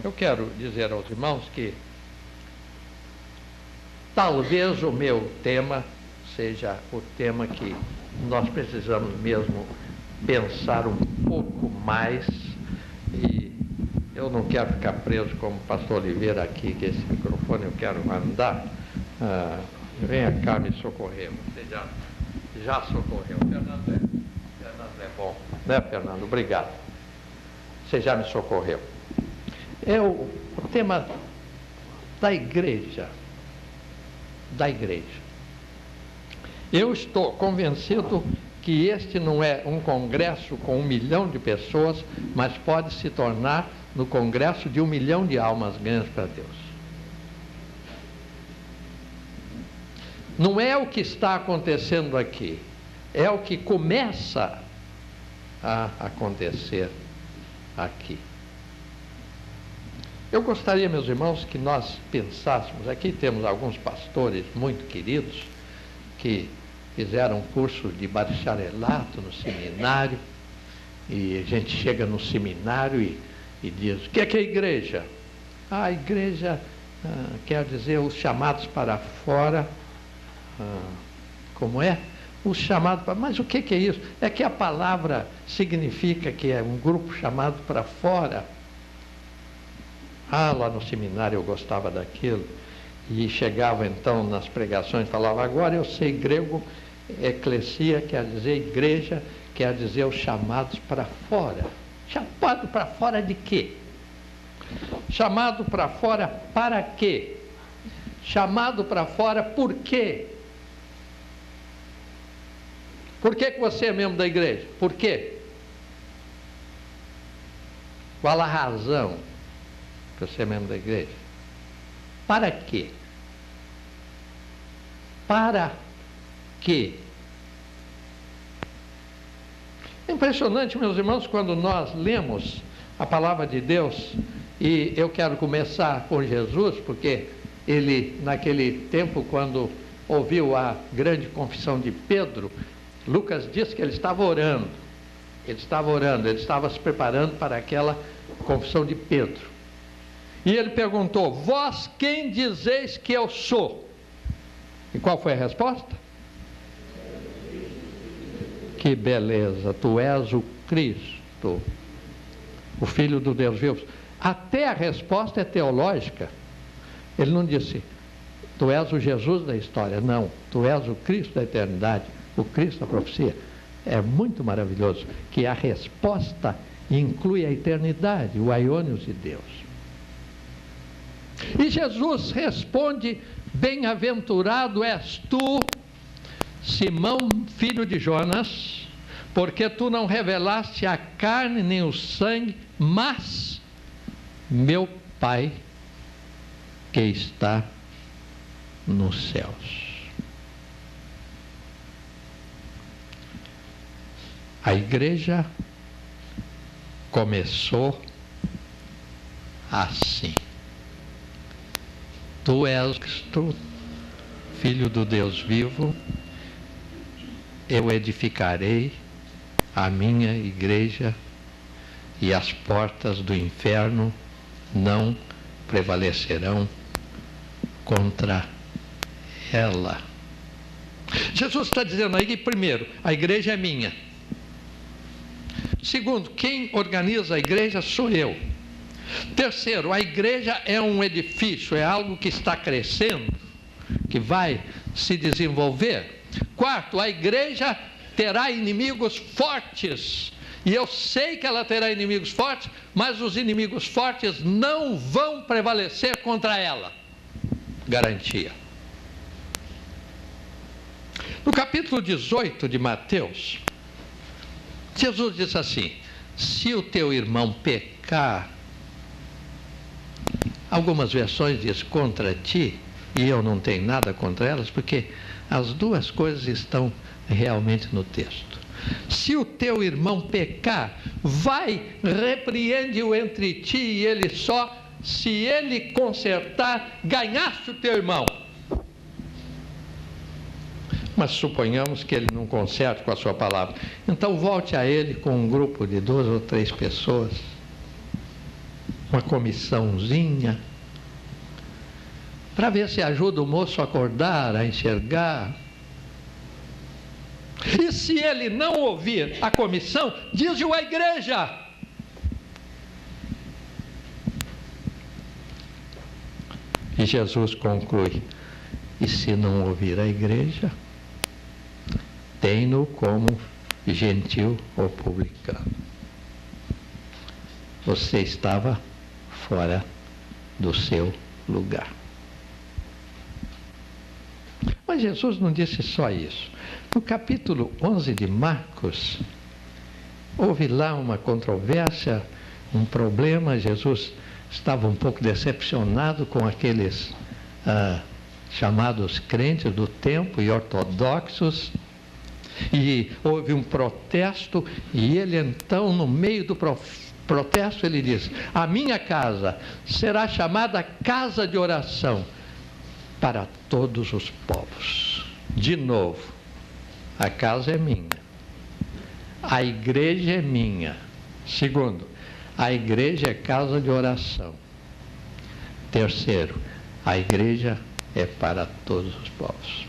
Eu quero dizer aos irmãos que talvez o meu tema seja o tema que nós precisamos mesmo pensar um pouco mais, e eu não quero ficar preso como o pastor Oliveira aqui, que esse microfone eu quero andar. Venha cá me socorrer. Você já socorreu. Fernando é bom, né, Fernando? Obrigado. Você já me socorreu. É o tema da igreja. Da igreja. Eu estou convencido que este não é um congresso com 1 milhão de pessoas, mas pode se tornar no congresso de 1 milhão de almas ganhas para Deus. Não é o que está acontecendo aqui, é o que começa a acontecer aqui. Eu gostaria, meus irmãos, que nós pensássemos, aqui temos alguns pastores muito queridos, que fizeram cursos de bacharelato no seminário, e a gente chega no seminário e diz: o que é a igreja? A igreja quer dizer os chamados para fora. Como é? Os chamados para... Mas o que é isso? É que a palavra significa que é um grupo chamado para fora. Lá no seminário eu gostava daquilo, e chegava então nas pregações e falava: agora eu sei grego, eclesia quer dizer igreja, quer dizer os chamados para fora. Chamado para fora de quê? Chamado para fora para quê? Chamado para fora por quê? Por que você é membro da igreja? Por quê? Qual a razão que você é membro da igreja? Para quê? Para quê? É impressionante, meus irmãos, quando nós lemos a palavra de Deus, e eu quero começar por Jesus, porque ele, naquele tempo, quando ouviu a grande confissão de Pedro, Lucas diz que ele estava orando, ele estava se preparando para aquela confissão de Pedro. E ele perguntou: vós quem dizeis que eu sou? E qual foi a resposta? Que beleza, tu és o Cristo, o Filho do Deus vivo. Até a resposta é teológica. Ele não disse: tu és o Jesus da história. Não, tu és o Cristo da eternidade, o Cristo da profecia. É muito maravilhoso que a resposta inclui a eternidade, o aionios de Deus. E Jesus responde: bem-aventurado és tu, Simão, filho de Jonas, porque tu não revelaste a carne nem o sangue, mas meu Pai que está nos céus. A igreja começou assim: tu és Cristo, Filho do Deus vivo, eu edificarei a minha igreja e as portas do inferno não prevalecerão contra ela. Jesus está dizendo aí que, primeiro, a igreja é minha. Segundo, quem organiza a igreja sou eu. Terceiro, a igreja é um edifício, é algo que está crescendo, que vai se desenvolver. Quarto, a igreja terá inimigos fortes, e eu sei que ela terá inimigos fortes, mas os inimigos fortes não vão prevalecer contra ela. Garantia. No capítulo 18 de Mateus, Jesus disse assim: se o teu irmão pecar, algumas versões diz contra ti, e eu não tenho nada contra elas, porque as duas coisas estão realmente no texto. Se o teu irmão pecar, vai, repreende-o entre ti e ele só. Se ele consertar, ganhaste o teu irmão. Mas suponhamos que ele não conserte com a sua palavra. Então volte a ele com um grupo de 2 ou 3 pessoas uma comissãozinha, para ver se ajuda o moço a acordar, a enxergar. E se ele não ouvir a comissão, diz-o à igreja. E Jesus conclui: e se não ouvir a igreja, tem-no como gentil ou publicano. Você estava fora do seu lugar. Mas Jesus não disse só isso. No capítulo 11 de Marcos, houve lá uma controvérsia, um problema. Jesus estava um pouco decepcionado com aqueles chamados crentes do tempo e ortodoxos, e houve um protesto, e ele então, no meio do protesto, ele diz: a minha casa será chamada casa de oração para todos os povos. De novo, a casa é minha, a igreja é minha. Segundo, a igreja é casa de oração. Terceiro, a igreja é para todos os povos.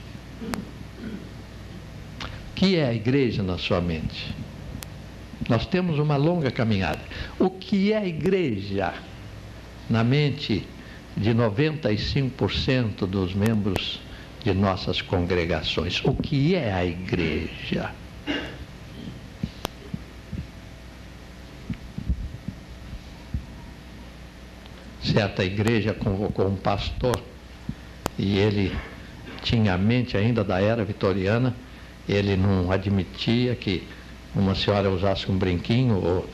O que é a igreja na sua mente? Nós temos uma longa caminhada. O que é a igreja na mente de 95% dos membros de nossas congregações? O que é a igreja? Certa igreja convocou um pastor e ele tinha a mente ainda da era vitoriana. Ele não admitia que uma senhora usasse um brinquinho ou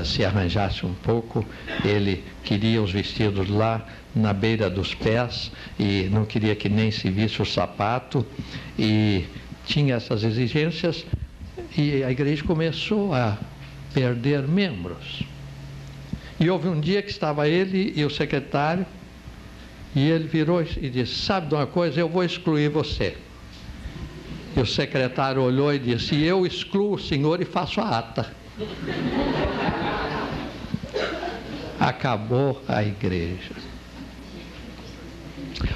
se arranjasse um pouco. Ele queria os vestidos lá na beira dos pés e não queria que nem se visse o sapato, e tinha essas exigências, e a igreja começou a perder membros. E houve um dia que estava ele e o secretário, e ele virou e disse: sabe de uma coisa, eu vou excluir você. E o secretário olhou e disse: eu excluo o senhor e faço a ata. Acabou a igreja.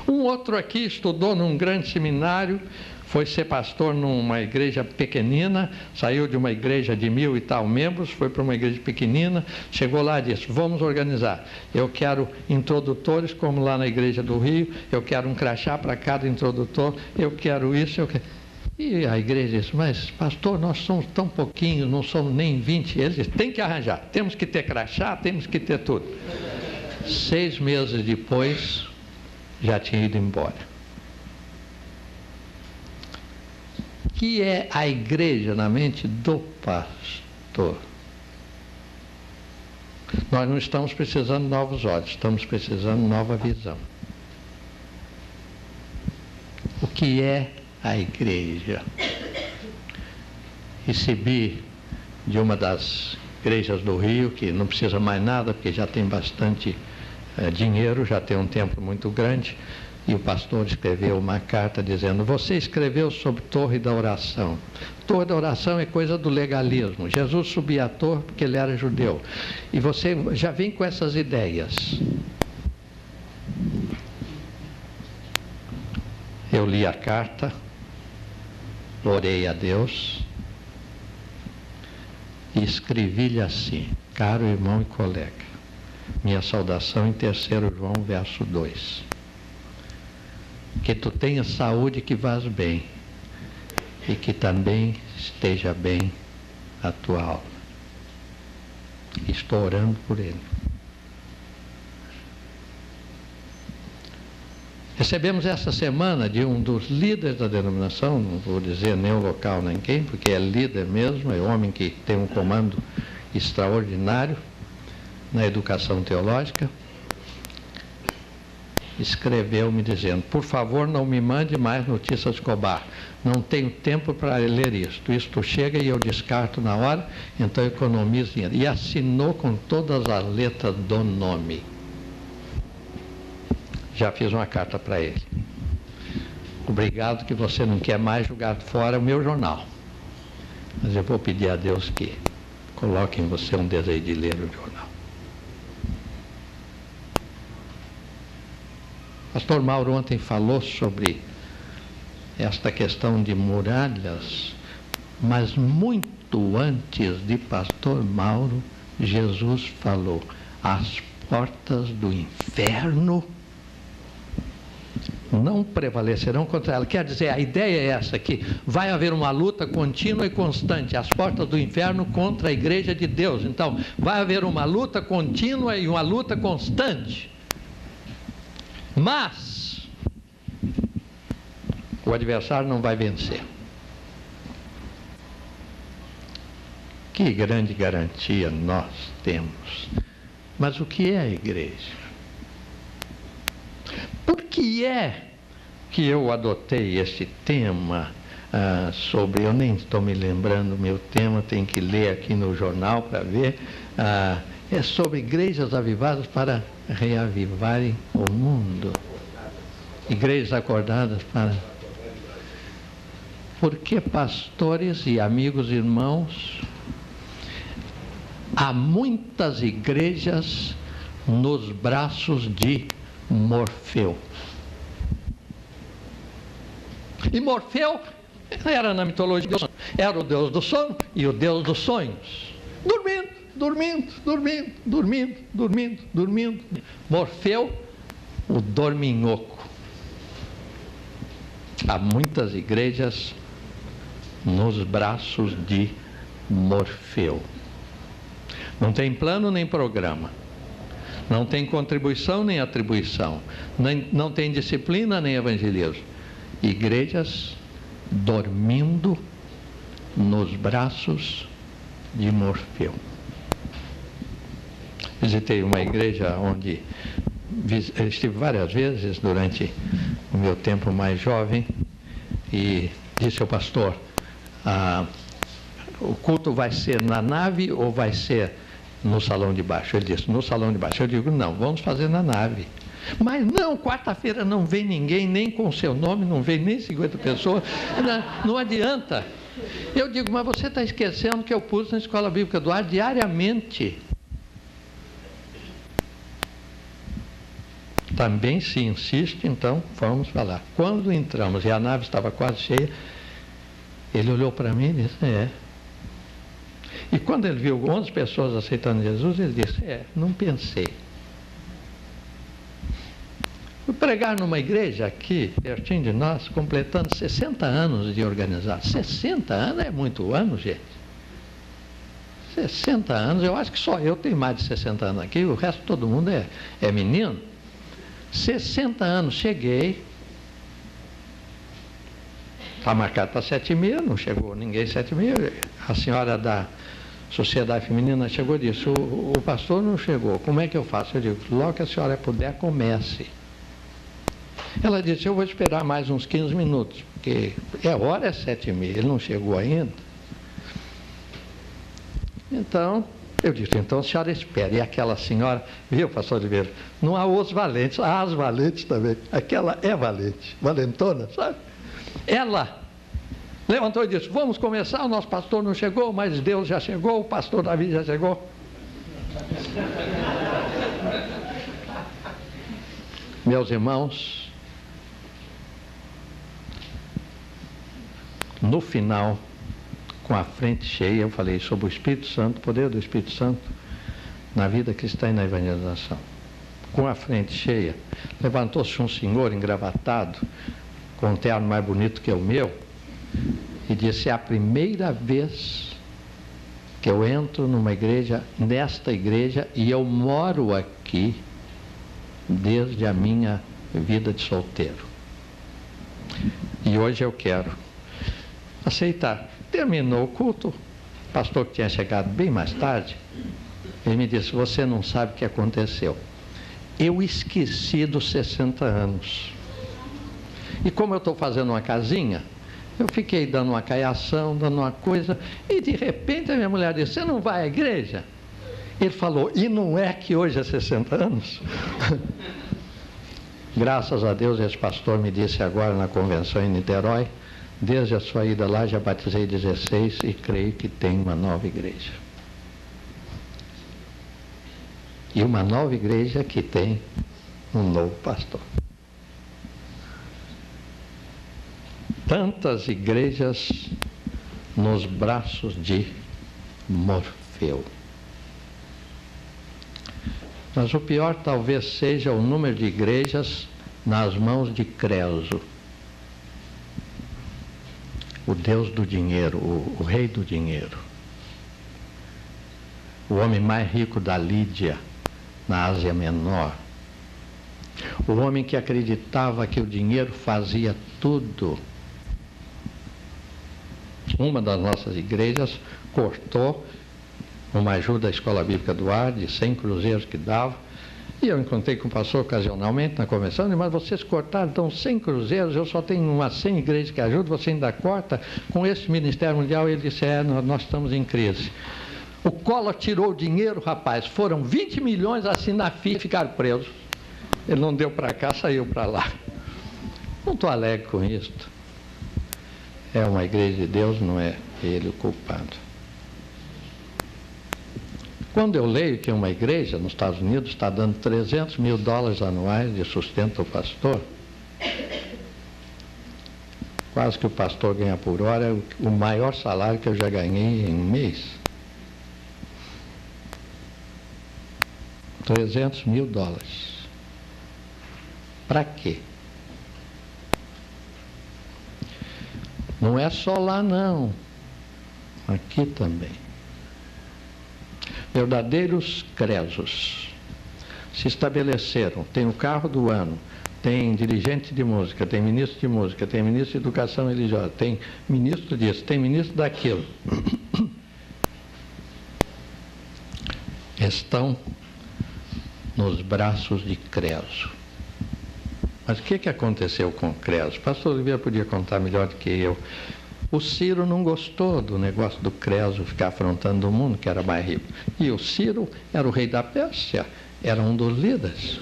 Um outro aqui estudou num grande seminário, foi ser pastor numa igreja pequenina, saiu de uma igreja de 1000 e tal membros, foi para uma igreja pequenina, chegou lá e disse: vamos organizar, eu quero introdutores como lá na igreja do Rio, eu quero um crachá para cada introdutor, eu quero isso, eu quero... E a igreja disse: mas pastor, nós somos tão pouquinhos, não somos nem 20. Ele disse: tem que arranjar, temos que ter crachá, temos que ter tudo. 6 meses depois, já tinha ido embora. O que é a igreja na mente do pastor? Nós não estamos precisando de novos olhos, estamos precisando de nova visão. O que é a igreja? Recebi de uma das igrejas do Rio, que não precisa mais nada, porque já tem bastante dinheiro, já tem um templo muito grande, e o pastor escreveu uma carta dizendo: você escreveu sobre Torre da Oração. Torre da Oração é coisa do legalismo. Jesus subia à torre porque ele era judeu. E você já vem com essas ideias. Eu li a carta, orei a Deus e escrevi-lhe assim: caro irmão e colega, minha saudação em 3º João, verso 2. Que tu tenhas saúde, que vás bem, e que também esteja bem a tua alma. Estou orando por ele. Recebemos essa semana de um dos líderes da denominação, não vou dizer nem o local nem quem, porque é líder mesmo, é homem que tem um comando extraordinário na educação teológica. Escreveu-me dizendo: por favor, não me mande mais notícias Escobar, não tenho tempo para ler isto. Isto chega e eu descarto na hora, então economizo dinheiro. E assinou com todas as letras do nome. Já fiz uma carta para ele. Obrigado que você não quer mais jogar fora o meu jornal, mas eu vou pedir a Deus que coloque em você um desejo de ler o jornal. Pastor Mauro ontem falou sobre esta questão de muralhas, mas muito antes de Pastor Mauro, Jesus falou: as portas do inferno não prevalecerão contra ela. Quer dizer, a ideia é essa aqui: vai haver uma luta contínua e constante, as portas do inferno contra a igreja de Deus. Então, vai haver uma luta contínua e uma luta constante. Mas o adversário não vai vencer. Que grande garantia nós temos. Mas o que é a igreja? Por que é que eu adotei esse tema sobre... Eu nem estou me lembrando o meu tema, tenho que ler aqui no jornal para ver. É sobre igrejas avivadas para reavivarem o mundo. Igrejas acordadas para... Porque, pastores e amigos irmãos, há muitas igrejas nos braços de Morfeu. E Morfeu era, na mitologia, era o deus do sono e o deus dos sonhos. Dormindo. Morfeu, o dorminhoco. Há muitas igrejas nos braços de Morfeu. Não tem plano nem programa. Não tem contribuição nem atribuição. Não tem disciplina nem evangelismo. Igrejas dormindo nos braços de Morfeu. Visitei uma igreja onde estive várias vezes durante o meu tempo mais jovem e disse ao pastor: o culto vai ser na nave ou vai ser no salão de baixo? Ele disse: no salão de baixo. Eu digo: não, vamos fazer na nave. Mas não, quarta-feira não vem ninguém, nem com o seu nome, não vem nem 50 pessoas, não adianta. Eu digo: mas você está esquecendo que eu pus na Escola Bíblica do Ar diariamente. Também se insiste, então vamos falar. Quando entramos e a nave estava quase cheia, ele olhou para mim e disse: é. E quando ele viu 11 pessoas aceitando Jesus, ele disse: não pensei. Fui pregar numa igreja aqui, pertinho de nós, completando 60 anos de organizado. 60 anos é muito ano, gente. 60 anos, eu acho que só eu tenho mais de 60 anos aqui, o resto todo mundo é menino. 60 anos, cheguei. Está marcado para 7h30, não chegou ninguém 7h30. A senhora da Sociedade Feminina chegou e disse: o pastor não chegou, como é que eu faço? Eu digo: logo que a senhora puder, comece. Ela disse: eu vou esperar mais uns 15 minutos, porque hora é 7h30, ele não chegou ainda. Então, eu disse: então a senhora espere. E aquela senhora, viu, pastor Oliveira, não há os valentes, há as valentes também. Aquela é valente, valentona, sabe? Ela levantou e disse: vamos começar, o nosso pastor não chegou, mas Deus já chegou, o pastor Davi já chegou. Meus irmãos, no final, com a frente cheia, eu falei sobre o Espírito Santo, o poder do Espírito Santo na vida cristã e na evangelização. Com a frente cheia, levantou-se um senhor engravatado, com um terno mais bonito que o meu, e disse: é a primeira vez que eu entro numa igreja, nesta igreja, e eu moro aqui desde a minha vida de solteiro. E hoje eu quero aceitar. Terminou o culto, o pastor, que tinha chegado bem mais tarde, ele me disse: você não sabe o que aconteceu. Eu esqueci dos 60 anos. E como eu estou fazendo uma casinha, eu fiquei dando uma caiação, dando uma coisa, e de repente a minha mulher disse: você não vai à igreja? Ele falou: e não é que hoje é 60 anos? Graças a Deus, esse pastor me disse agora na convenção em Niterói: desde a sua ida lá já batizei 16 e creio que tem uma nova igreja. E uma nova igreja que tem um novo pastor. Tantas igrejas nos braços de Morfeu. Mas o pior talvez seja o número de igrejas nas mãos de Creso, o Deus do dinheiro, o rei do dinheiro, o homem mais rico da Lídia, na Ásia Menor, o homem que acreditava que o dinheiro fazia tudo. Uma das nossas igrejas cortou uma ajuda à Escola Bíblica do Ar, de 100 cruzeiros que dava, e eu encontrei com o pastor ocasionalmente na convenção, mas vocês cortaram, então 100 cruzeiros, eu só tenho umas 100 igrejas que ajudam, você ainda corta? Com esse Ministério Mundial, ele disse, nós estamos em crise. O Collor tirou o dinheiro, rapaz, foram 20 milhões assim na fila e ficaram presos. Ele não deu para cá, saiu para lá. Não estou alegre com isto. É uma igreja de Deus, não é ele o culpado. Quando eu leio que uma igreja nos Estados Unidos está dando $300 mil anuais de sustento ao pastor, quase que o pastor ganha por hora, é o maior salário que eu já ganhei em um mês. $300 mil. Para quê? Não é só lá não, aqui também. Verdadeiros cresos se estabeleceram, tem o carro do ano, tem dirigente de música, tem ministro de música, tem ministro de educação religiosa, tem ministro disso, tem ministro daquilo. Estão nos braços de Creso. Mas o que aconteceu com Creso? O pastor Oliveira podia contar melhor do que eu. O Ciro não gostou do negócio do Creso ficar afrontando o mundo, que era mais rico. E o Ciro era o rei da Pérsia, era um dos líderes.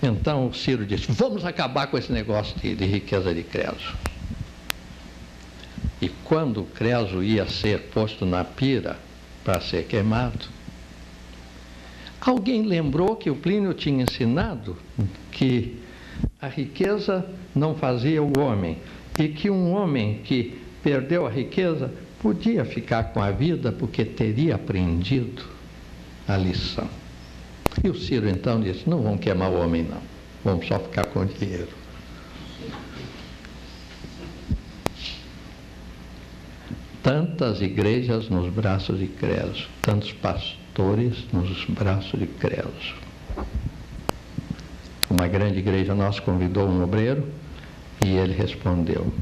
Então o Ciro disse, vamos acabar com esse negócio de riqueza de Creso. E quando o Creso ia ser posto na pira para ser queimado, alguém lembrou que o Plínio tinha ensinado que a riqueza não fazia o homem, e que um homem que perdeu a riqueza podia ficar com a vida porque teria aprendido a lição. E o Ciro então disse, não vamos queimar o homem não, vamos só ficar com o dinheiro. Tantas igrejas nos braços de Creso, tantos pastores nos braços de Creso. Uma grande igreja nossa convidou um obreiro e ele respondeu,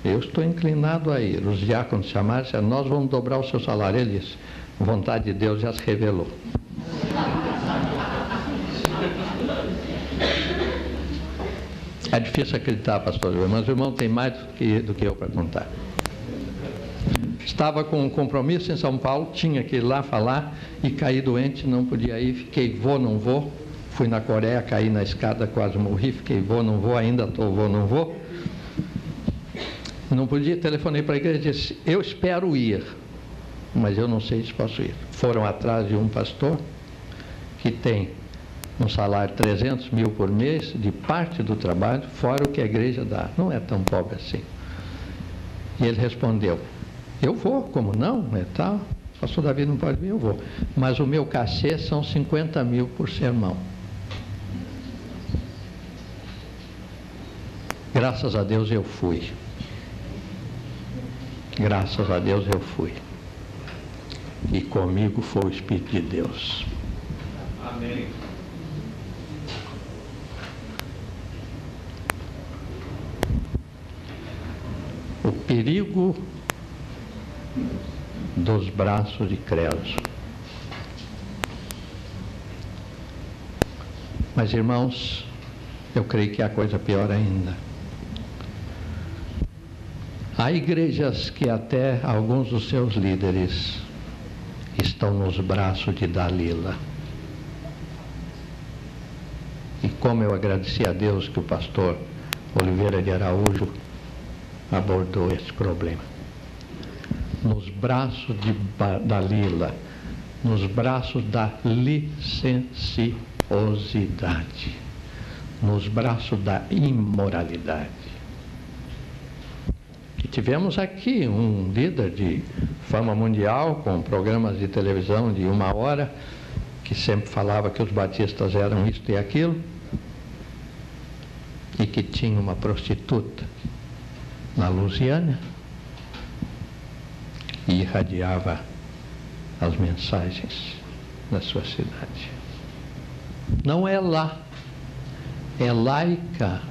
eu estou inclinado a ir. Os diáconos chamaram e disseram, nós vamos dobrar o seu salário. Ele disse, a vontade de Deus já se revelou. É difícil acreditar, pastor, mas o irmão tem mais do que eu para contar. Estava com um compromisso em São Paulo, tinha que ir lá falar e caí doente, não podia ir, fiquei vou, não vou. Fui na Coreia, caí na escada, quase morri, fiquei vou, não vou, ainda estou vou, não vou. Não podia, telefonei para a igreja e disse, eu espero ir, mas eu não sei se posso ir. Foram atrás de um pastor que tem um salário de 300 mil por mês, de parte do trabalho, fora o que a igreja dá. Não é tão pobre assim. E ele respondeu, eu vou, como não? É tal. O pastor Davi não pode vir, eu vou. Mas o meu cachê são 50 mil por sermão. Graças a Deus eu fui. Graças a Deus eu fui. E comigo foi o Espírito de Deus. Amém. O perigo dos braços de Creso. Mas, irmãos, eu creio que há coisa pior ainda. Há igrejas que até alguns dos seus líderes estão nos braços de Dalila. E como eu agradeci a Deus que o pastor Oliveira de Araújo abordou esse problema. Nos braços de Dalila, nos braços da licenciosidade, nos braços da imoralidade. tivemos aqui um líder de fama mundial, com programas de televisão de 1 hora, que sempre falava que os batistas eram isto e aquilo, e que tinha uma prostituta na Lusiânia e irradiava as mensagens na sua cidade. Não é lá, é laica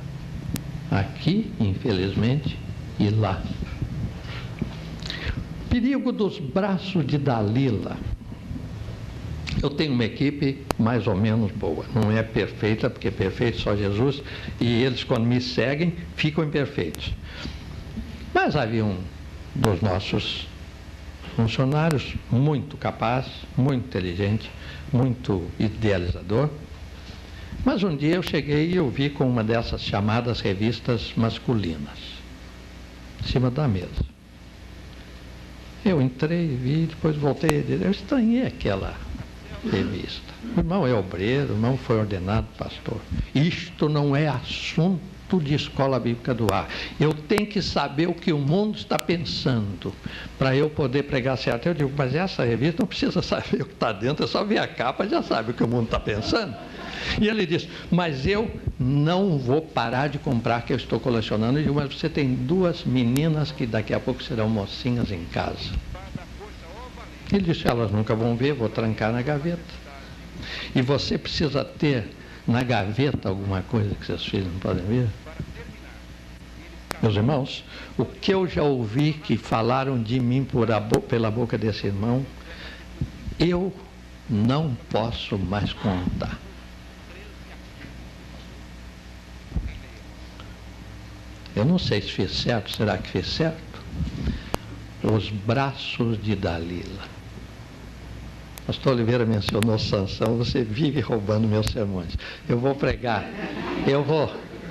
aqui, infelizmente, e lá. Perigo dos braços de Dalila. Eu tenho uma equipe mais ou menos boa, não é perfeita, porque perfeito só Jesus, e eles, quando me seguem, ficam imperfeitos. Mas havia um dos nossos funcionários muito capaz, muito inteligente, muito idealizador. Mas um dia eu cheguei e eu vi com uma dessas chamadas revistas masculinas, em cima da mesa. Eu entrei, vi, depois voltei a dizer, eu estranhei aquela revista. O irmão é obreiro, o irmão foi ordenado pastor. Isto não é assunto de escola bíblica do ar. Eu tenho que saber o que o mundo está pensando para eu poder pregar certo. Eu digo, mas essa revista não precisa saber o que está dentro, é só ver a capa, já sabe o que o mundo está pensando. E ele disse, mas eu não vou parar de comprar, que eu estou colecionando. Eu digo, mas você tem 2 meninas que daqui a pouco serão mocinhas em casa. Ele disse, elas nunca vão ver, vou trancar na gaveta. E você precisa ter na gaveta alguma coisa que seus filhos não podem ver? Meus irmãos, o que eu já ouvi que falaram de mim pela boca desse irmão, eu não posso mais contar. Eu não sei se fiz certo, será que fiz certo? Os braços de Dalila. Pastor Oliveira mencionou Sansão, você vive roubando meus sermões. Eu vou pregar,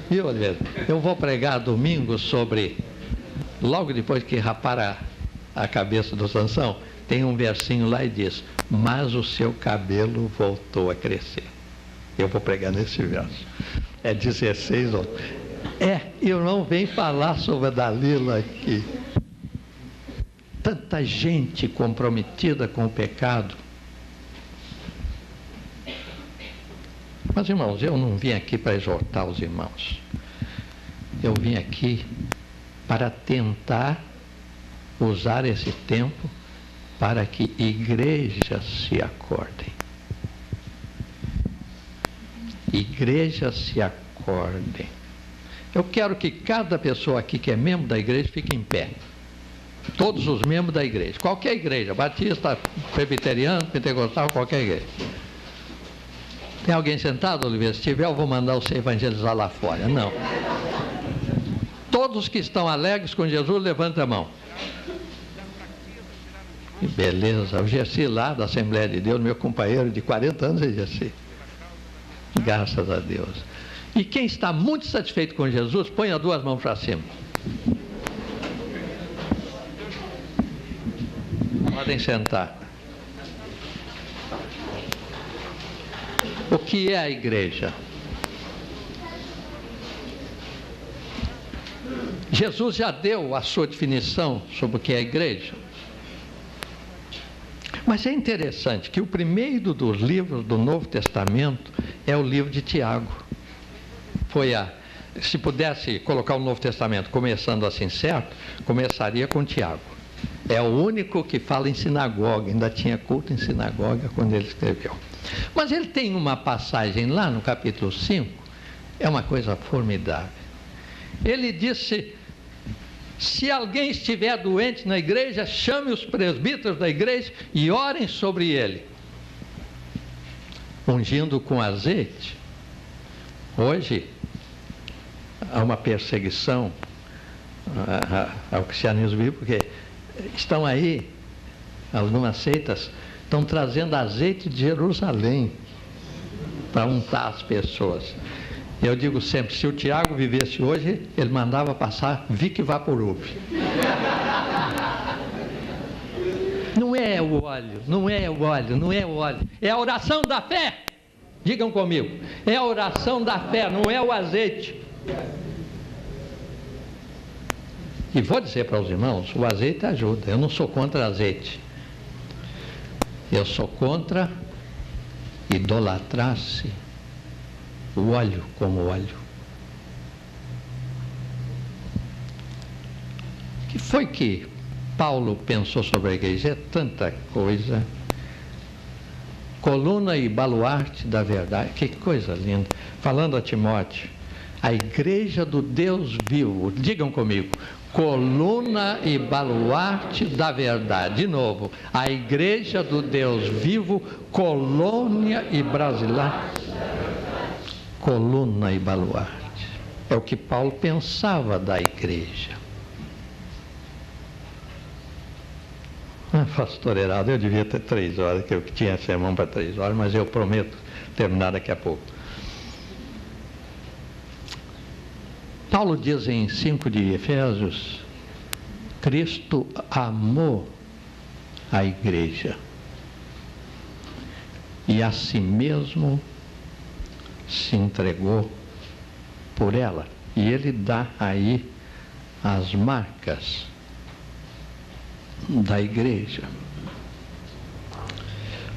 viu, Oliveira? Eu vou pregar domingo sobre, logo depois que rapar a cabeça do Sansão, tem um versinho lá e diz, mas o seu cabelo voltou a crescer. Eu vou pregar nesse verso. É 16, eu não venho falar sobre a Dalila aqui. Tanta gente comprometida com o pecado. Mas, irmãos, eu não vim aqui para exortar os irmãos. Eu vim aqui para tentar usar esse tempo para que igrejas se acordem. Igrejas se acordem. Eu quero que cada pessoa aqui que é membro da igreja fique em pé. Todos os membros da igreja. Qualquer igreja, batista, presbiteriano, pentecostal, qualquer igreja. Tem alguém sentado, Oliveira? Se tiver, eu vou mandar você evangelizar lá fora. Não. Todos que estão alegres com Jesus, levantem a mão. Que beleza. O Gessi lá da Assembleia de Deus, meu companheiro de 40 anos, é Gessi. Graças a Deus. E quem está muito satisfeito com Jesus, põe as 2 mãos para cima. Podem sentar. O que é a igreja? Jesus já deu a sua definição sobre o que é a igreja. Mas é interessante que o primeiro dos livros do Novo Testamento é o livro de Tiago. Se pudesse colocar o Novo Testamento começando assim certo, começaria com Tiago. É o único que fala em sinagoga, ainda tinha culto em sinagoga quando ele escreveu. Mas ele tem uma passagem lá no capítulo 5, é uma coisa formidável. Ele disse, se alguém estiver doente na igreja, chame os presbíteros da igreja e orem sobre ele, ungindo com azeite. Hoje, há uma perseguição ao cristianismo bíblico, porque estão aí, algumas seitas, estão trazendo azeite de Jerusalém para untar as pessoas. Eu digo sempre, se o Tiago vivesse hoje, ele mandava passar Vic Vaporub. Não é o óleo, não é o óleo, não é o óleo. É a oração da fé. Digam comigo. É a oração da fé, não é o azeite. E vou dizer para os irmãos, o azeite ajuda. Eu não sou contra azeite. Eu sou contra idolatrar-se o óleo como óleo. O que foi que Paulo pensou sobre a igreja? É tanta coisa. Coluna e baluarte da verdade. Que coisa linda. Falando a Timóteo, a igreja do Deus vivo. Digam comigo. Coluna e baluarte da verdade. De novo, a igreja do Deus vivo, colônia e brasilar. Coluna e baluarte. É o que Paulo pensava da igreja. Pastor Heraldo, eu devia ter 3 horas, que eu tinha sermão para 3 horas, mas eu prometo terminar daqui a pouco. Paulo diz em 5 de Efésios, Cristo amou a igreja e a si mesmo se entregou por ela. E ele dá aí as marcas da igreja.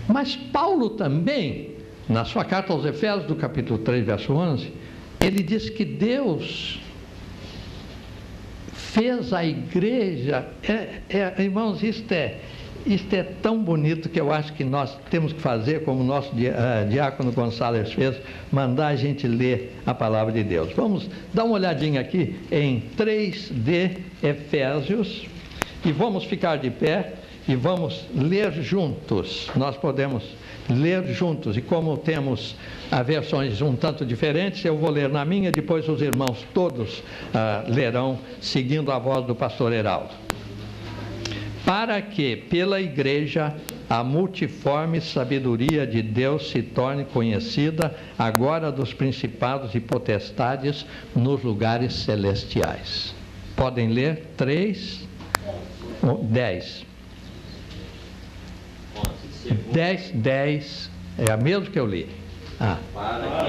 Mas Paulo também, na sua carta aos Efésios, do capítulo 3, verso 11, ele diz que Deus fez a igreja, irmãos, isto é tão bonito que eu acho que nós temos que fazer como o nosso diácono Gonçalves fez, mandar a gente ler a palavra de Deus. Vamos dar uma olhadinha aqui em 3 de Efésios e vamos ficar de pé e vamos ler juntos. Nós podemos ler juntos, e como temos versões um tanto diferentes, eu vou ler na minha, depois os irmãos todos lerão, seguindo a voz do pastor Heraldo. Para que, pela igreja, a multiforme sabedoria de Deus se torne conhecida agora dos principados e potestades nos lugares celestiais. Podem ler 3, 10. 10, é a mesma que eu li. Para que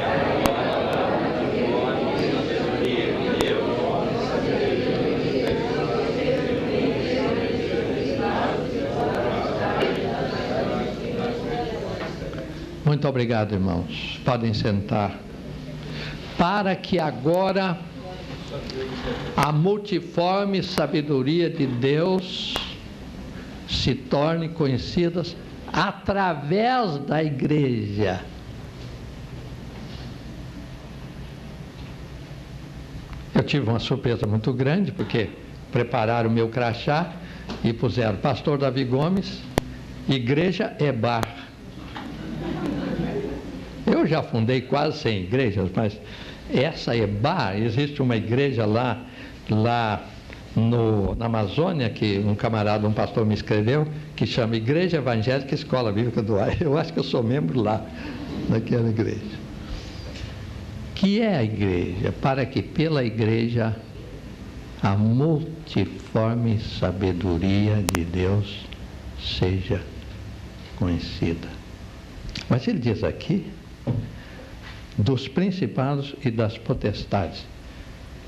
Muito obrigado, irmãos. Podem sentar. Para que agora a multiforme sabedoria de Deus se torne conhecida através da igreja. Eu tive uma surpresa muito grande, porque prepararam o meu crachá e puseram Pastor Davi Gomes, Igreja EBAR. Eu já fundei quase 100 igrejas, mas essa EBAR, existe uma igreja lá na Amazônia, que um camarada, um pastor me escreveu, que chama Igreja Evangélica Escola Bíblica do Ar. Eu acho que eu sou membro lá, naquela igreja. Que é a igreja? Para que pela igreja a multiforme sabedoria de Deus seja conhecida. Mas ele diz aqui, dos principados e das potestades.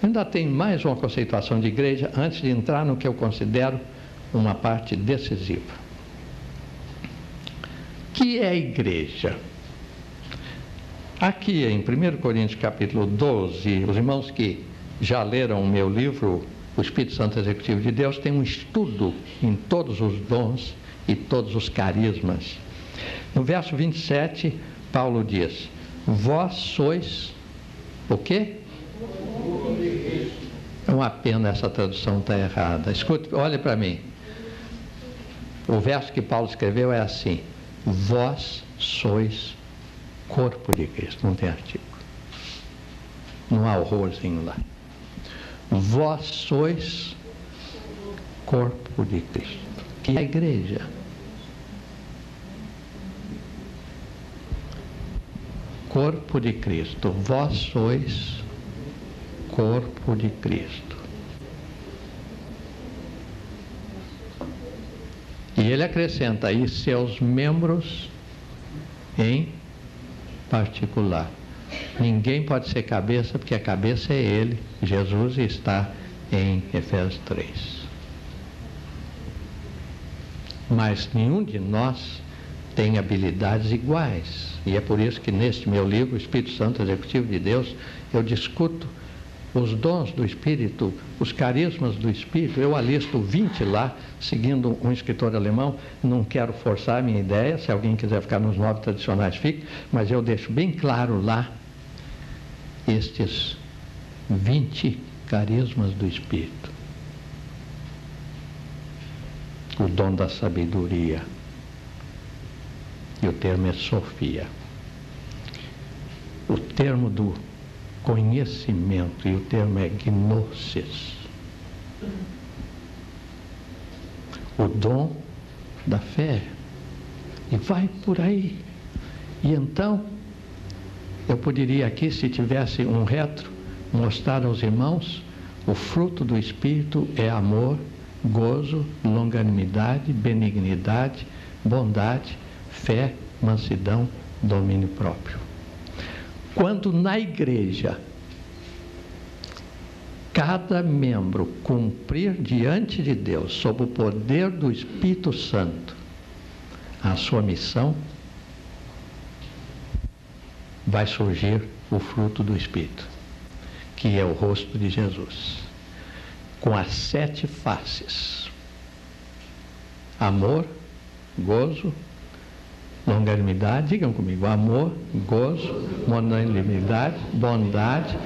Ainda tem mais uma conceituação de igreja antes de entrar no que eu considero uma parte decisiva. Que é a igreja? Aqui em 1 Coríntios capítulo 12, os irmãos que já leram o meu livro, O Espírito Santo Executivo de Deus, tem um estudo em todos os dons e todos os carismas. No verso 27, Paulo diz, vós sois o quê? É uma pena, essa tradução está errada. Escute, olhe para mim. O verso que Paulo escreveu é assim, vós sois corpo de Cristo. Não tem artigo. Não há horrorzinho lá. Vós sois corpo de Cristo. Que é a igreja. Corpo de Cristo. Vós sois corpo de Cristo. E ele acrescenta aí seus membros em particular. Ninguém pode ser cabeça, porque a cabeça é ele, Jesus, está em Efésios 3. Mas nenhum de nós tem habilidades iguais. E é por isso que neste meu livro, Espírito Santo Executivo de Deus, eu discuto os dons do Espírito, os carismas do Espírito. Eu alisto 20 lá, seguindo um escritor alemão. Não quero forçar a minha ideia, se alguém quiser ficar nos 9 tradicionais, fique, mas eu deixo bem claro lá estes 20 carismas do Espírito. O dom da sabedoria, e o termo é Sofia. O termo do conhecimento, e o termo é Gnosis. O dom da fé. E vai por aí. E então, eu poderia aqui, se tivesse um retro, mostrar aos irmãos, o fruto do Espírito é amor, gozo, longanimidade, benignidade, bondade, fé, mansidão, domínio próprio. Quando na igreja cada membro cumprir diante de Deus, sob o poder do Espírito Santo, a sua missão, vai surgir o fruto do Espírito, que é o rosto de Jesus, com as 7 faces: amor, gozo, longanimidade, digam comigo, amor, gozo, longanimidade, bondade,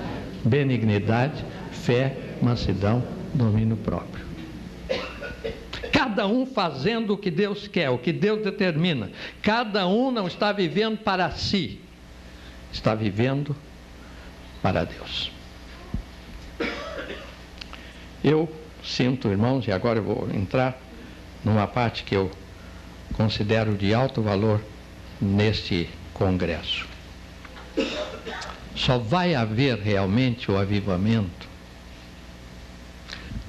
benignidade, fé, mansidão, domínio próprio. Cada um fazendo o que Deus quer, o que Deus determina. Cada um não está vivendo para si, está vivendo para Deus. Eu sinto, irmãos, e agora eu vou entrar numa parte que eu considero de alto valor neste congresso. Só vai haver realmente o avivamento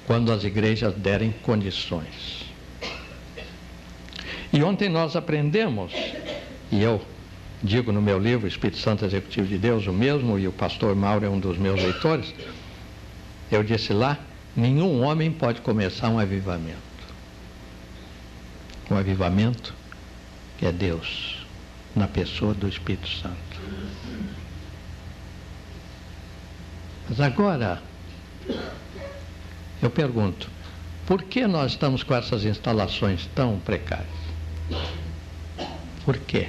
quando as igrejas derem condições. E ontem nós aprendemos, e eu digo no meu livro, Espírito Santo Executivo de Deus, o mesmo, e o pastor Mauro é um dos meus leitores, eu disse lá, nenhum homem pode começar um avivamento. Um avivamento que é Deus, na pessoa do Espírito Santo. Mas agora, eu pergunto, por que nós estamos com essas instalações tão precárias? Por quê?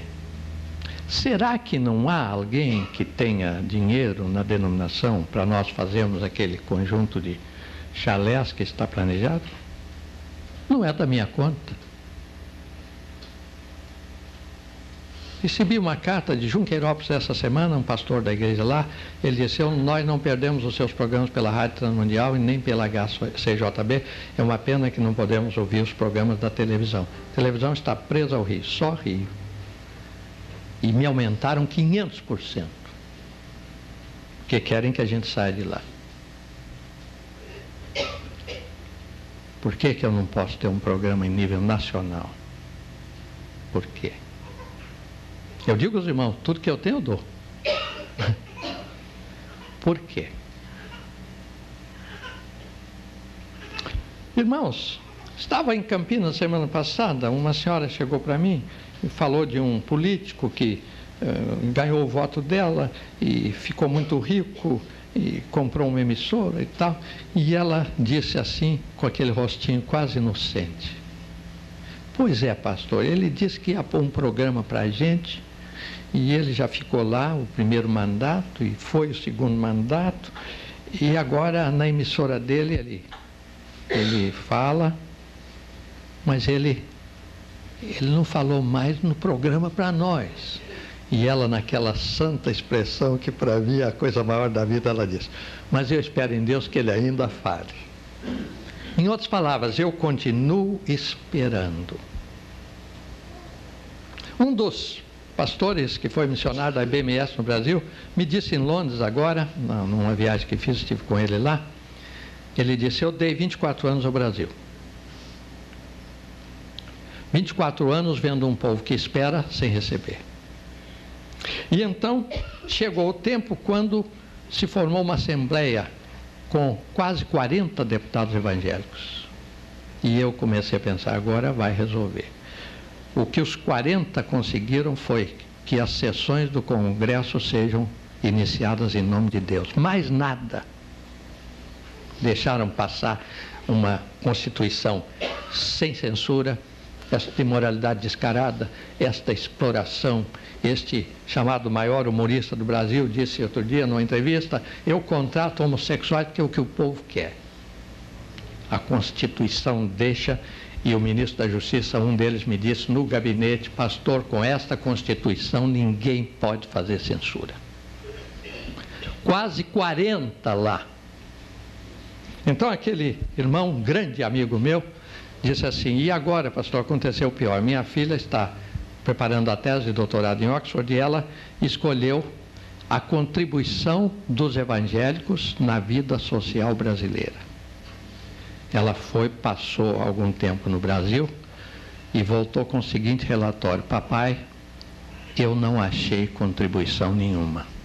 Será que não há alguém que tenha dinheiro na denominação para nós fazermos aquele conjunto de chalés que está planejado? Não é da minha conta. Recebi uma carta de Junqueirópolis essa semana, um pastor da igreja lá. Ele disse: nós não perdemos os seus programas pela Rádio Transmundial e nem pela HCJB. É uma pena que não podemos ouvir os programas da televisão. A televisão está presa ao Rio, só Rio. E me aumentaram 500%. Porque querem que a gente saia de lá. Por que eu não posso ter um programa em nível nacional? Por quê? Eu digo aos irmãos, tudo que eu tenho eu dou. Por quê? Irmãos, estava em Campinas semana passada, uma senhora chegou para mim e falou de um político que ganhou o voto dela e ficou muito rico e comprou uma emissora e tal. E ela disse assim, com aquele rostinho quase inocente: pois é, pastor, ele disse que ia pôr um programa para a gente. E ele já ficou lá o primeiro mandato e foi o segundo mandato. E agora na emissora dele ele fala, mas ele não falou mais no programa para nós. E ela, naquela santa expressão que para mim é a coisa maior da vida, ela diz: mas eu espero em Deus que ele ainda fale. Em outras palavras, eu continuo esperando. Um dos pastores que foi missionário da IBMS no Brasil me disse em Londres agora, numa viagem que fiz, estive com ele lá, ele disse: eu dei 24 anos ao Brasil. 24 anos vendo um povo que espera sem receber. E então chegou o tempo quando se formou uma assembleia com quase 40 deputados evangélicos. E eu comecei a pensar, agora vai resolver. O que os 40 conseguiram foi que as sessões do Congresso sejam iniciadas em nome de Deus. Mais nada. Deixaram passar uma Constituição sem censura, esta imoralidade descarada, esta exploração. Este chamado maior humorista do Brasil disse outro dia numa entrevista: eu contrato homossexuais porque é o que o povo quer. A Constituição deixa, e o ministro da Justiça, um deles me disse no gabinete: pastor, com esta Constituição ninguém pode fazer censura. Quase 40 lá. Então aquele irmão, um grande amigo meu, disse assim: e agora, pastor, aconteceu o pior. Minha filha está preparando a tese de doutorado em Oxford e ela escolheu a contribuição dos evangélicos na vida social brasileira. Ela passou algum tempo no Brasil e voltou com o seguinte relatório: papai, eu não achei contribuição nenhuma.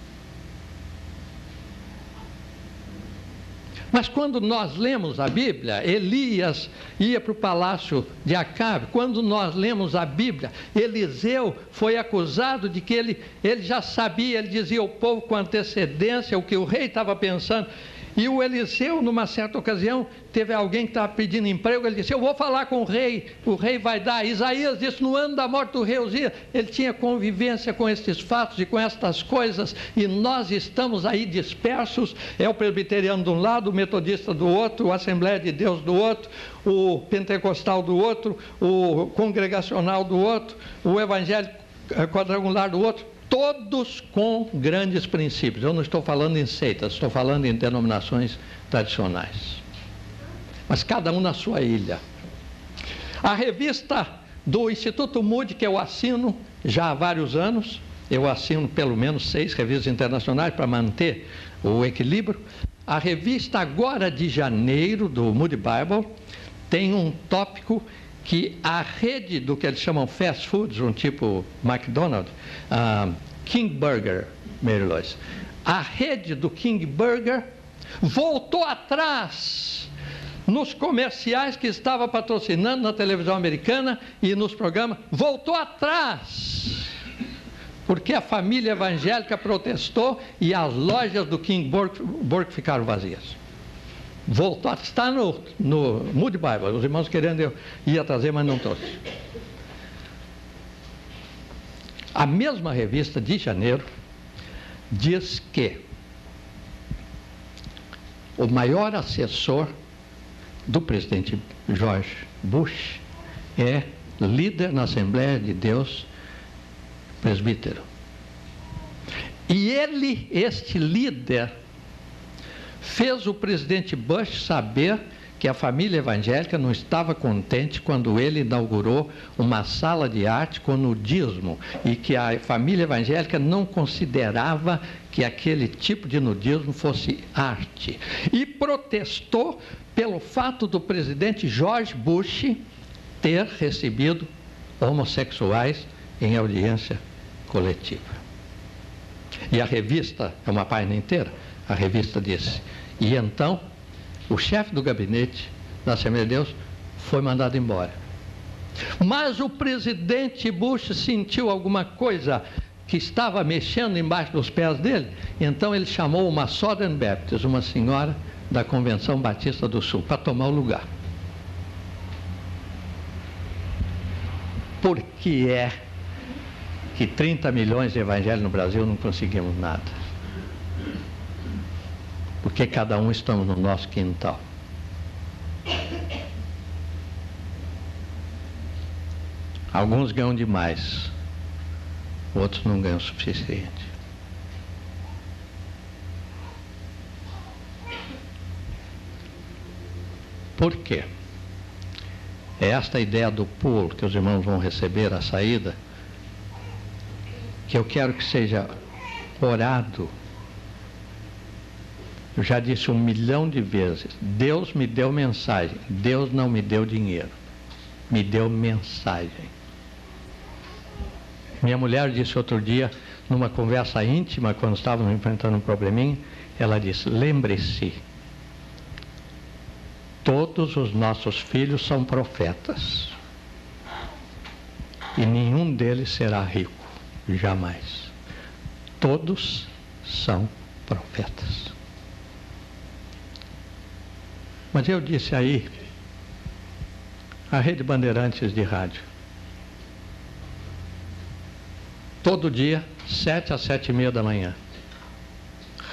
Mas quando nós lemos a Bíblia, Elias ia para o palácio de Acabe. Quando nós lemos a Bíblia, Eliseu foi acusado de que ele já sabia, ele dizia ao povo com antecedência o que o rei estava pensando. E o Eliseu, numa certa ocasião, teve alguém que estava pedindo emprego, ele disse: eu vou falar com o rei vai dar. Isaías disse: no ano da morte do rei Uzias. Ele tinha convivência com estes fatos e com estas coisas, e nós estamos aí dispersos. É o presbiteriano de um lado, o metodista do outro, o Assembleia de Deus do outro, o pentecostal do outro, o congregacional do outro, o evangélico quadrangular do outro. Todos com grandes princípios. Eu não estou falando em seitas, estou falando em denominações tradicionais. Mas cada um na sua ilha. A revista do Instituto Moody, que eu assino já há vários anos, eu assino pelo menos 6 revistas internacionais para manter o equilíbrio. A revista agora de janeiro, do Moody Bible, tem um tópico que a rede do que eles chamam fast foods, um tipo McDonald's, King Burger, Mary Lois, a rede do King Burger voltou atrás nos comerciais que estava patrocinando na televisão americana e nos programas, voltou atrás, porque a família evangélica protestou e as lojas do King Burger ficaram vazias. Voltou, está no Moody Bible, os irmãos querendo eu ia trazer, mas não trouxe. A mesma revista de janeiro diz que o maior assessor do presidente George Bush é líder na Assembleia de Deus presbítero. E ele, este líder, fez o presidente Bush saber que a família evangélica não estava contente quando ele inaugurou uma sala de arte com nudismo e que a família evangélica não considerava que aquele tipo de nudismo fosse arte. E protestou pelo fato do presidente George Bush ter recebido homossexuais em audiência coletiva. E a revista, é uma página inteira, a revista disse: e então o chefe do gabinete da Assembleia de Deus foi mandado embora. Mas o presidente Bush sentiu alguma coisa que estava mexendo embaixo dos pés dele, então ele chamou uma Southern Baptist, uma senhora da Convenção Batista do Sul, para tomar o lugar. Por que é que 30 milhões de evangélicos no Brasil não conseguimos nada? Porque cada um estamos no nosso quintal. Alguns ganham demais, outros não ganham o suficiente. Por quê? É esta ideia do pool que os irmãos vão receber à saída, que eu quero que seja orado. Eu já disse 1 milhão de vezes: Deus me deu mensagem, Deus não me deu dinheiro, me deu mensagem. Minha mulher disse outro dia, numa conversa íntima, quando estávamos enfrentando um probleminha, ela disse: lembre-se Todos os nossos filhos são profetas. E nenhum deles será rico, jamais. Todos são profetas. Mas eu disse aí, a Rede Bandeirantes de rádio, todo dia, 7 às 7h30 da manhã,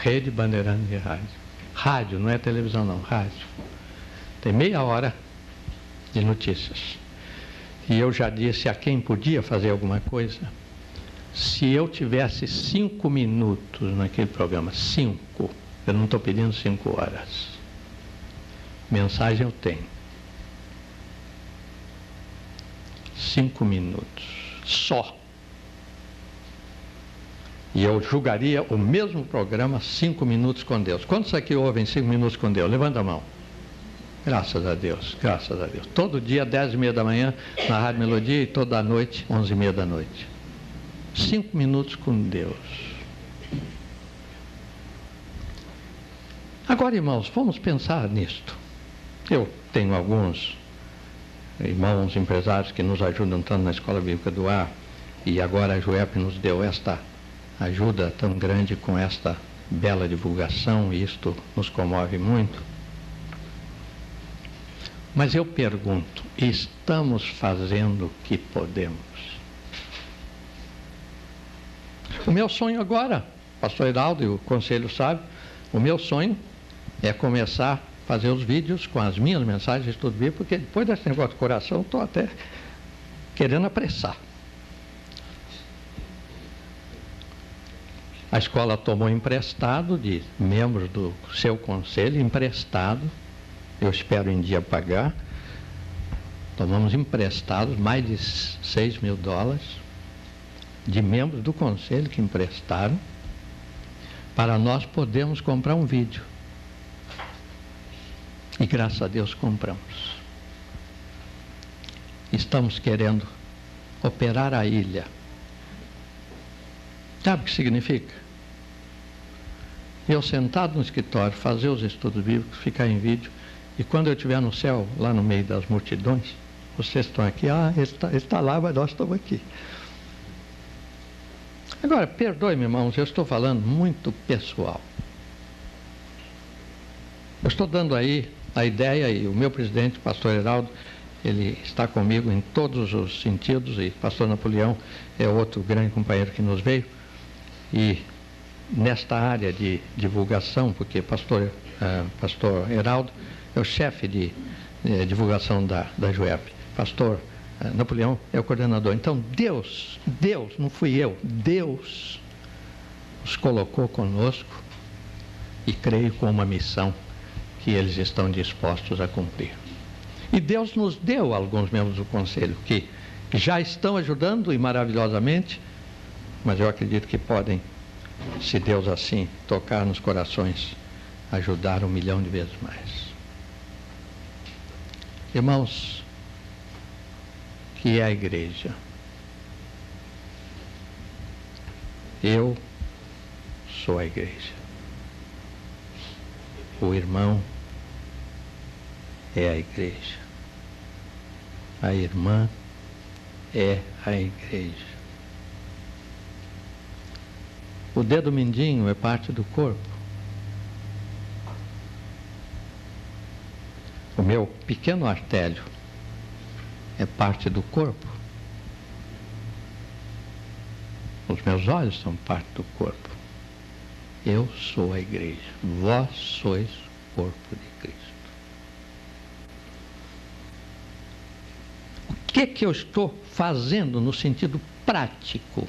Rede Bandeirantes de rádio. Rádio, não é televisão não, rádio. Tem meia hora de notícias. E eu já disse a quem podia fazer alguma coisa, se eu tivesse 5 minutos naquele programa, 5, eu não estou pedindo 5 horas. Mensagem eu tenho. 5 minutos, só. E eu julgaria o mesmo programa 5 minutos com Deus. Quantos aqui ouvem 5 minutos com Deus? Levanta a mão. Graças a Deus, graças a Deus. Todo dia, 10h30 da manhã, na Rádio Melodia, e toda noite, 11h30 da noite. 5 minutos com Deus. Agora, irmãos, vamos pensar nisto. Eu tenho alguns irmãos empresários que nos ajudam tanto na Escola Bíblica do Ar, e agora a JUEP nos deu esta ajuda tão grande com esta bela divulgação, e isto nos comove muito. Mas eu pergunto, estamos fazendo o que podemos? O meu sonho agora, pastor Heraldo e o conselho sabe, o meu sonho é começar a fazer os vídeos com as minhas mensagens de estudo bíblico, porque depois desse negócio do coração, estou até querendo apressar. A escola tomou emprestado de membros do seu conselho, emprestado, eu espero em dia pagar. Tomamos emprestados mais de $6 mil de membros do conselho que emprestaram para nós podermos comprar um vídeo. E graças a Deus compramos. Estamos querendo operar a ilha. Sabe o que significa? Eu sentado no escritório, fazer os estudos bíblicos, ficar em vídeo, e quando eu estiver no céu, lá no meio das multidões, vocês estão aqui, ele está lá, mas nós estamos aqui. Agora, perdoe-me, irmãos, eu estou falando muito pessoal. Eu estou dando aí a ideia, e o meu presidente, pastor Heraldo, ele está comigo em todos os sentidos, e pastor Napoleão é outro grande companheiro que nos veio, e nesta área de divulgação, porque pastor Heraldo é o chefe de divulgação da JUEP, pastor Napoleão é o coordenador. Então Deus, não fui eu, Deus os colocou conosco, e creio com uma missão que eles estão dispostos a cumprir. E Deus nos deu alguns membros do conselho que já estão ajudando e maravilhosamente, mas eu acredito que podem, se Deus assim tocar nos corações, ajudar 1 milhão de vezes mais. Irmãos, que é a igreja? Eu sou a igreja. O irmão é a igreja. A irmã é a igreja. O dedo mindinho é parte do corpo. O meu pequeno artélio é parte do corpo. Os meus olhos são parte do corpo. Eu sou a igreja. Vós sois o corpo de Cristo. O que eu estou fazendo no sentido prático?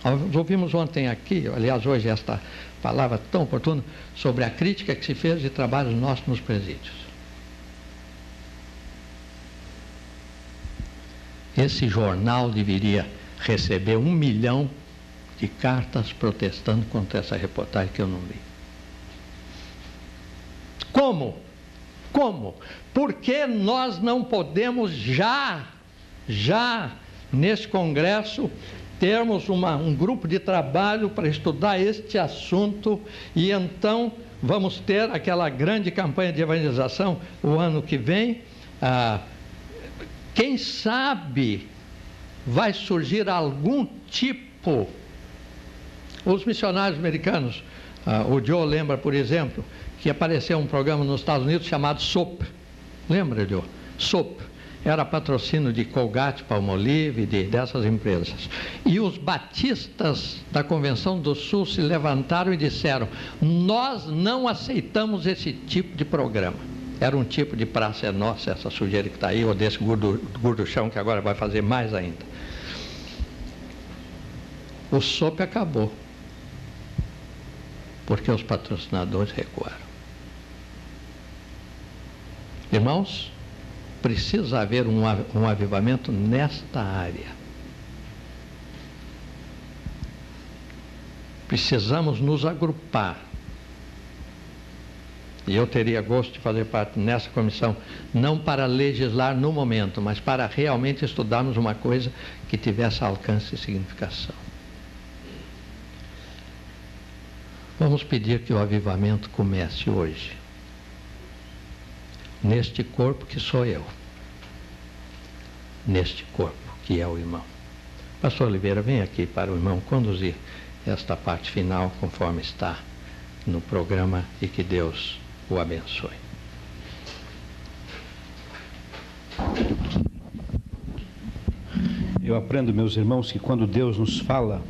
Nós ouvimos ontem aqui, aliás, hoje esta palavra tão oportuna, sobre a crítica que se fez de trabalhos nossos nos presídios. Esse jornal deveria receber 1 milhão de cartas protestando contra essa reportagem que eu não li. Como? Por que nós não podemos já nesse congresso, termos um grupo de trabalho para estudar este assunto e então vamos ter aquela grande campanha de evangelização o ano que vem. Quem sabe vai surgir algum tipo. Os missionários americanos, o Joe lembra, por exemplo, que apareceu um programa nos Estados Unidos chamado SOAP. Lembra, Joe? SOAP. Era patrocínio de Colgate, Palmolive, dessas empresas. E os batistas da Convenção do Sul se levantaram e disseram: nós não aceitamos esse tipo de programa. Era um tipo de praça é nossa, essa sujeira que está aí, ou desse gorduchão que agora vai fazer mais ainda. O SOP acabou, porque os patrocinadores recuaram. Irmãos, precisa haver um avivamento nesta área. Precisamos nos agrupar. E eu teria gosto de fazer parte nessa comissão, não para legislar no momento, mas para realmente estudarmos uma coisa que tivesse alcance e significação. Vamos pedir que o avivamento comece hoje, neste corpo que sou eu, neste corpo que é o irmão. Pastor Oliveira, vem aqui para o irmão conduzir esta parte final conforme está no programa e que Deus o abençoe. Eu aprendo, meus irmãos, que quando Deus nos fala,